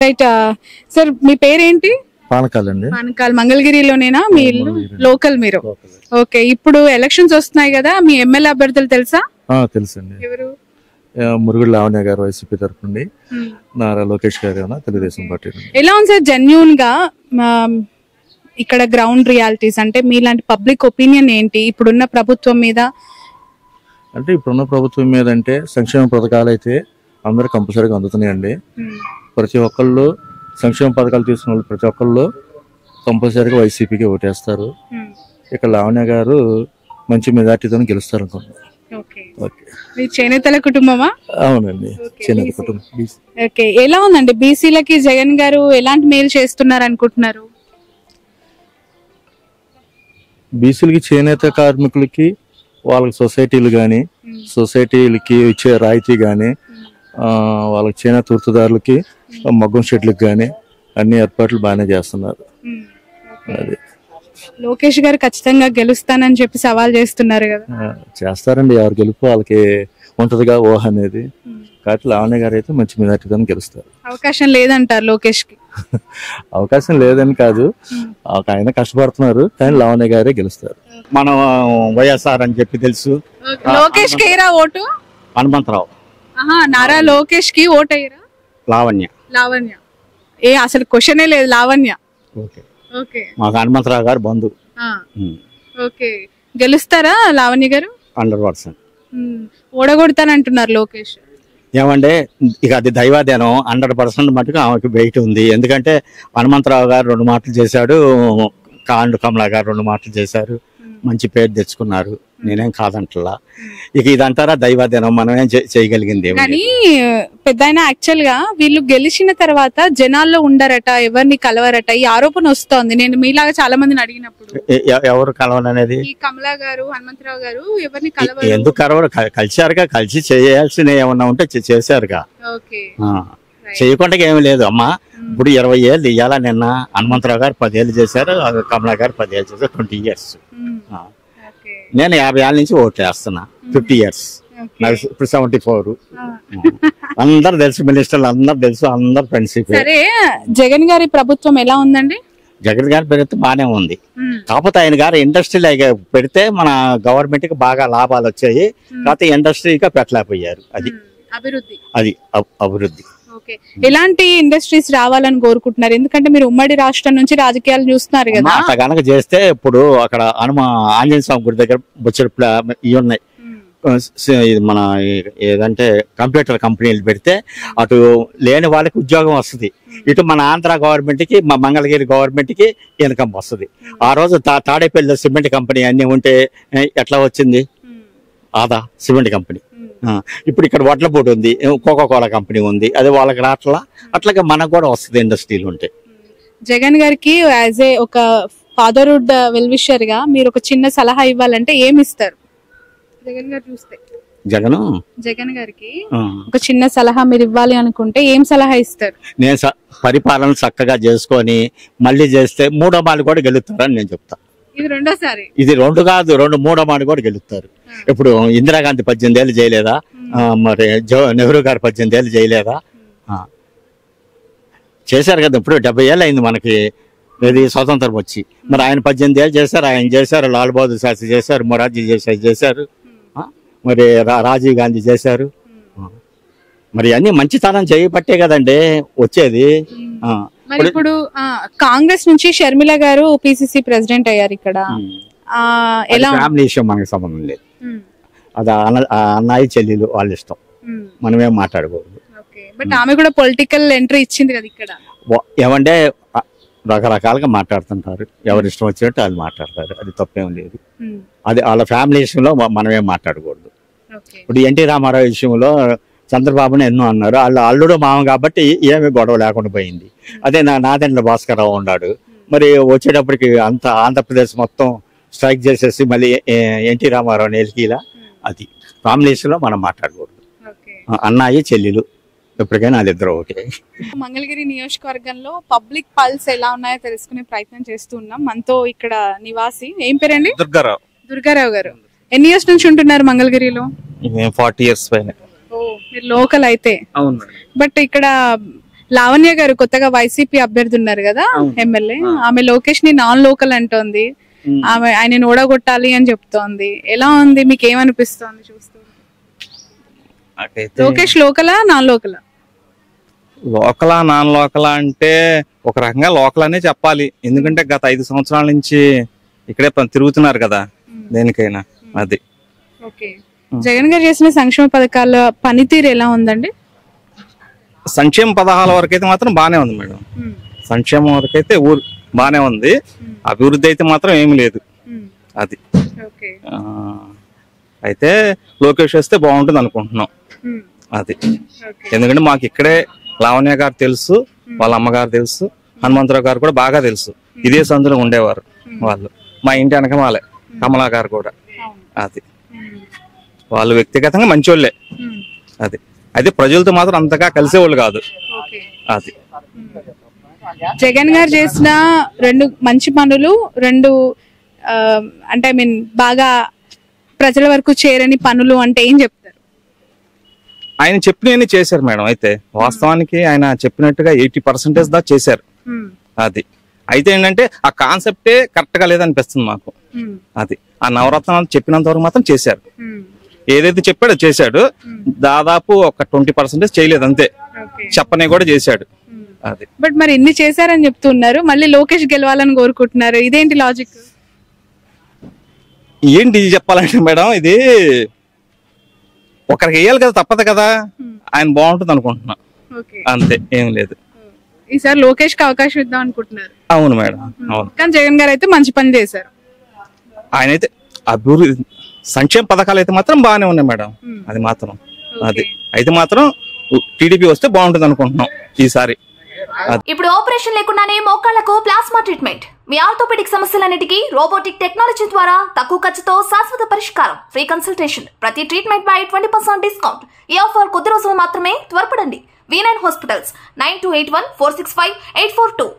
Right sir, మీ పేరేంటి? పానకాల్ అండి. పానకాల్ మంగళగిరిలోనేనా మీ ఇల్లు? లోకల్ మీరు? ఓకే. ఇప్పుడు ఎలక్షన్స్ వస్తున్నాయి కదా, మీ ఎమ్మెల్యే అభ్యర్థులు తెలుసా? తెలుసండి. ఎవరు? మురుగుడు లావణ్య గారు వైసీపీ తరఫు నుండి, నారా లోకేష్ గారు తెలుగుదేశం పార్టీ. ఎలా ఉంది సార్ జెన్యూన్ గా ఇక్కడ గ్రౌండ్ రియాలిటీస్, అంటే మీలాంటి పబ్లిక్ ఒపీనియన్ ఏంటి ఇప్పుడున్న ప్రభుత్వం మీద? అంటే ఇప్పుడున్న ప్రభుత్వం మీద అంటే సంక్షేమ పథకాలు అయితే అందరూ కంపల్సరీగా అందుతున్నాయండి. ప్రతి ఒక్కళ్ళు సంక్షేమ పథకాలు తీసుకున్న వాళ్ళు ప్రతి ఒక్కళ్ళు కంపల్సరీగా వైసీపీకి ఓటేస్తారు. ఇక్కడ లావణ్య గారు మంచి మెజార్టీతో గెలుస్తారు అనుకుంటున్నారు. చేనేతల కుటుంబమా? అవునండి, చేనేత కుటుంబం. ఓకే. ఎలా ఉందండి బీసీలకి జగన్ గారు ఎలాంటి మేలు చేస్తున్నారు అనుకుంటున్నారు? బీసీలకి, చేనేత కార్మికులకి వాళ్ళకి సొసైటీలు కానీ, సొసైటీలకి ఇచ్చే రాయితీ కానీ, వాళ్ళకి చేనేత వృత్తిదారులకి మగ్గం షెడ్లకు కానీ అన్ని ఏర్పాట్లు బాగానే చేస్తున్నారు. అది లోకేష్ గారు ఖచ్చితంగా గెలుస్తానని చెప్పి సవాల్ చేస్తున్నారు కదా. చేస్తారండి, ఎవరు గెలుపు వాళ్ళకి ఉంటదిగా ఊహ అనేది. కాబట్టి లావణ్య గారు అయితే మంచి మెజార్టీతో గెలుస్తారు. అవకాశం లేదంటారు లోకేష్ కి? అవకాశం లేదని కాదు, ఆయన కష్టపడుతున్నారు, కానీ లావణ్య గారే గెలుస్తారు. మనం వైఎస్ఆర్ అని చెప్పి తెలుసు. లోకేష్ కి ఓటు? హనుమంతరావు. నారా లోకేష్ కి ఓటు అయ్యారా? లావణ్య. లావణ్య అసలు క్వశ్చనే లేదు, లావణ్య. ఓకే. మాకు హనుమంతరావు గారు బంధు. ఓకే. గెలుస్తారా లావణ్య గారు? 100%. ఓడగొడతానంటున్నారు లోకేష్. ఏమంటే ఇక అది దైవాదేనం. 100% మటుకు ఆమెకు వెయిట్ ఉంది. ఎందుకంటే హనుమంతరావు గారు 2 మాటలు చేశాడు, కాండు కమలా గారు 2 మాటలు చేశారు, మంచి పేరు తెచ్చుకున్నారు. నేనేం కాదంటలా. ఇక ఇదంటారా దైవాదేనం, మనం ఏం చేయగలిగింది? కానీ పెద్ద యాక్చువల్ గా వీళ్ళు గెలిచిన తర్వాత జనాల్లో ఉండరట, ఎవరిని కలవరట, ఈ ఆరోపణ వస్తోంది. నేను మీలాగా చాలా మందిని అడిగినప్పుడు ఎవరు కలవననేది, కమలా గారు, హనుమంతరావు గారు ఎవరిని కలవరు. ఎందుకు కలవరు? కలిశారుగా, కలిసి చేయాల్సిన ఏమన్నా ఉంటే చేశారుగా. చేయకుండా ఏమి లేదు అమ్మా. ఇప్పుడు 20 ఏళ్ళు ఇయ్యాలా. నిన్న హనుమంతరావు గారు 10 ఏళ్ళు చేశారు, కమలా గారు 10 ఏళ్ళు చేశారు, 20 years. నేను 50 ఏళ్ళ నుంచి ఓట్లు వేస్తున్నా, 50 years. నాకు ఇప్పుడు 74. అందరు తెలుసు, మినిస్టర్లు అందరు తెలుసు, అందరు ఫ్రెండ్షిప్. సరే, జగన్ గారి ప్రభుత్వం ఎలా ఉందండి? జగన్ గారి పెడితే బాగానే ఉంది. కాకపోతే ఆయన గారు ఇండస్ట్రీలో పెడితే మన గవర్నమెంట్ కి బాగా లాభాలు వచ్చాయి. కాకపోతే ఇండస్ట్రీగా పెట్టలేకపోయారు. అది అభివృద్ధి. అది అభివృద్ధి. ఎలాంటి ఇండస్ట్రీస్ రావాలని కోరుకుంటున్నారు? ఎందుకంటే మీరు ఉమ్మడి రాష్ట్రం నుంచి రాజకీయాలు చూస్తున్నారు కదా. అట్లా కనుక చేస్తే ఇప్పుడు అక్కడ ఆంజనేయ స్వామి గుడి దగ్గర బొచ్చడి ఇవి ఉన్నాయి. మన ఏదంటే కంప్యూటర్ కంపెనీలు పెడితే అటు లేని వాళ్ళకి ఉద్యోగం వస్తుంది, ఇటు మన ఆంధ్ర గవర్నమెంట్ కి, మా మంగళగిరి గవర్నమెంట్ కి ఇన్కమ్ వస్తుంది. ఆ రోజు తాడేపల్లి సిమెంట్ కంపెనీ అన్ని ఉంటే ఎట్లా వచ్చింది ఆదా? Cement company. ఇప్పుడు ఇక్కడ వడ్లపూడి ఉంది, కోకోకోలా కంపెనీ ఉంది, అదే వాళ్ళకి రాట్లా. అట్లాగే మనకు కూడా వస్తుంది ఇండస్ట్రీలు ఉంటే. జగన్ గారికి యాజ్ ఏ ఒక ఫాదర్హుడ్ వెల్ విషర్ గా మీరు ఒక చిన్న సలహా ఇవ్వాలంటే ఏమి ఇస్తారు? జగన్ గారు చూస్తే జగన్ గారికి ఒక చిన్న సలహా మీరు ఇవ్వాలి అనుకుంటే ఏం సలహా ఇస్తారు? నేను పరిపాలన చక్కగా చేసుకొని మళ్ళీ చేస్తే 3వ మాడి కూడా గెలుస్తారని నేను చెప్తా. ఇది రెండోసారి. ఇది 2 కాదు, 3వ మాడి కూడా గెలుస్తారు. ఇప్పుడు ఇందిరాగాంధీ 18 ఏళ్ళు చేయలేదా? మరి నెహ్రూ గారు 18 ఏళ్ళు చేయలేదా? చేశారు కదా. ఇప్పుడు 70 ఏళ్ళు అయింది మనకి ఇది స్వతంత్రం వచ్చి. మరి ఆయన 18 ఏళ్ళు చేశారు, ఆయన చేశారు, లాల్ బహదూర్ శాస్త్రి చేశారు, మొరార్జీ చేశారు, మరి రాజీవ్ గాంధీ చేశారు. మరి అన్ని మంచితనం చేయబట్టే కదండి వచ్చేది. ఇప్పుడు కాంగ్రెస్ నుంచి షర్మిల గారు పిసిసి ప్రెసిడెంట్ అయ్యారు ఇక్కడ. ఫ్యామిలీ విషయం మనకి సంబంధం లేదు. అది అన్నయ్య చెల్లెలు వాళ్ళ ఇష్టం, మనమేం మాట్లాడకూడదు. బట్ ఆమె కూడా పొలిటికల్ ఎంట్రీ ఇచ్చింది కదా ఇక్కడ. ఏమంటే రకరకాలుగా మాట్లాడుతుంటారు, ఎవరి ఇష్టం వచ్చినట్టు వాళ్ళు మాట్లాడతారు, అది తప్పేం లేదు. అది వాళ్ళ ఫ్యామిలీ విషయంలో మనమేం మాట్లాడకూడదు. ఇప్పుడు ఎన్టీ రామారావు విషయంలో చంద్రబాబుని ఎన్నో అన్నారు, వాళ్ళు అల్లుడు మామ కాబట్టి ఏమీ గొడవ లేకుండా పోయింది. అదే నాదెండ్ల భాస్కర్ రావు ఉన్నాడు, మరి వచ్చేటప్పటికి అంత ఆంధ్రప్రదేశ్ మొత్తం స్ట్రైక్ చేసేసి మళ్ళీ ఎన్టీ రామారావు నేలికిలా. అది ఫ్యామిలీస్లో మనం మాట్లాడకూడదు. అన్నయ్య చెల్లెలు ఎప్పటికైనా వాళ్ళిద్దరు ఓకే. మంగళగిరి నియోజకవర్గంలో పబ్లిక్ పల్స్ ఎలా ఉన్నాయో తెలుసుకునే ప్రయత్నం చేస్తున్నాం. మనతో ఇక్కడ నివాసి, ఏం పేరండి? దుర్గారావు గారు. ఎన్ని ఇయర్స్ నుంచి ఉంటున్నారు మంగళగిరిలో? 40 years పైన. మీరు లోకల్ అయితే. అవును. బట్ ఇక్కడ లావణ్య గారు కొత్తగా వైసీపీ అభ్యర్థి ఉన్నారు కదా ఎమ్మెల్యే, ఆమె లోకేష్ ని నాన్ లోకల్ అంటోంది, ఆమె ఆయన ఓడగొట్టాలి అని చెప్తోంది. ఎలా ఉంది, మీకు ఏమనిపిస్తోంది చూస్తూ? లోకేష్ లోకలా నాన్ లోకలా? లోకలా నాన్ లోకలా అంటే ఒక రకంగా లోకల్ అనే చెప్పాలి, ఎందుకంటే గత 5 సంవత్సరాల నుంచి ఇక్కడే తిరుగుతున్నారు కదా దేనికైనా. అది జగన్ గారు చేసిన సంక్షేమ పథకాల పనితీరు ఎలా ఉందండి? సంక్షేమ పథకాల వరకు అయితే మాత్రం బానే ఉంది మేడం. సంక్షేమం వరకు అయితే బానే ఉంది, అభివృద్ధి అయితే మాత్రం ఏమి లేదు. అది అయితే లోకేష్ వస్తే బాగుంటుంది అనుకుంటున్నాం. అది ఎందుకంటే మాకు ఇక్కడే లావణ్య గారు తెలుసు, వాళ్ళ అమ్మగారు తెలుసు, హనుమంతరావు గారు కూడా బాగా తెలుసు. ఇదే సందులో ఉండేవారు వాళ్ళు, మా ఇంటి వెనక వాళ్ళే కమలా గారు కూడా. అది వాళ్ళు వ్యక్తిగతంగా మంచోళ్ళే. అది అయితే ప్రజలతో మాత్రం అంతగా కలిసేవాళ్ళు కాదు. అది జగన్ గారు చేసిన 2 మంచి పనులు, 2 అంటే ఐ మీన్ బాగా ప్రజల వరకు చేరని పనులు అంటే ఏం చెప్తారు? ఆయన చెప్పినవన్నీ చేశారు మేడం. అయితే వాస్తవానికి ఆయన చెప్పినట్టుగా 80% దాకా చేశారు. అది అయితే ఏంటంటే ఆ కాన్సెప్టే కరెక్ట్ గా లేదనిపిస్తుంది మాకు. అది ఆ నవరత్నాలు చెప్పినంత వరకు మాత్రం చేశారు, ఏదైతే చెప్పాడో చేశాడు. దాదాపు ఒక 20% చేయలేదు అంతే, చెప్పనే కూడా చేశాడు. అది బట్ మరి ఇన్ని చేశారని చెప్తున్నారు, మళ్ళీ లోకేష్ గెలవాలని కోరుకుంటున్నారు, ఇదేంటి లాజిక్? ఏంటి చెప్పాలంటే మేడం, ఇది ఒకరికి వేయాలి కదా, తప్పదు కదా. ఆయన బాగుంటుంది అనుకుంటున్నా, అంతే, ఏం లేదు. ఈసారి లోకేష్ కి అవకాశం ఇద్దాం అనుకుంటున్నారు? అవును మేడం, అవును. కానీ జగన్ గారు అయితే మంచి పని చేశారు. ఆయన అయితే అభివృద్ధి సంక్షేమ పథకాలు అయితే మాత్రం బాగానే ఉన్నాయి మేడం. అది మాత్రం అది అయితే మాత్రం టీడీపీ వస్తే బాగుంటుంది అనుకుంటున్నాం ఈసారి. ఇప్పుడు ఆపరేషన్ లేకుండానే మోకాళ్లకు ప్లాస్మా ట్రీట్మెంట్, మీ ఆర్థోపెడిక్ సమస్యలన్నిటికీ రోబోటిక్ టెక్నాలజీ ద్వారా తక్కువ ఖర్చుతో శాశ్వత పరిష్కారం, ఫ్రీ కన్సల్టేషన్, ప్రతి ట్రీట్మెంట్ పై 20% డిస్కౌంట్. ఈ ఆఫర్ కొద్ది రోజులు మాత్రమే, త్వరపడండి. V9 hospitals 9281465842.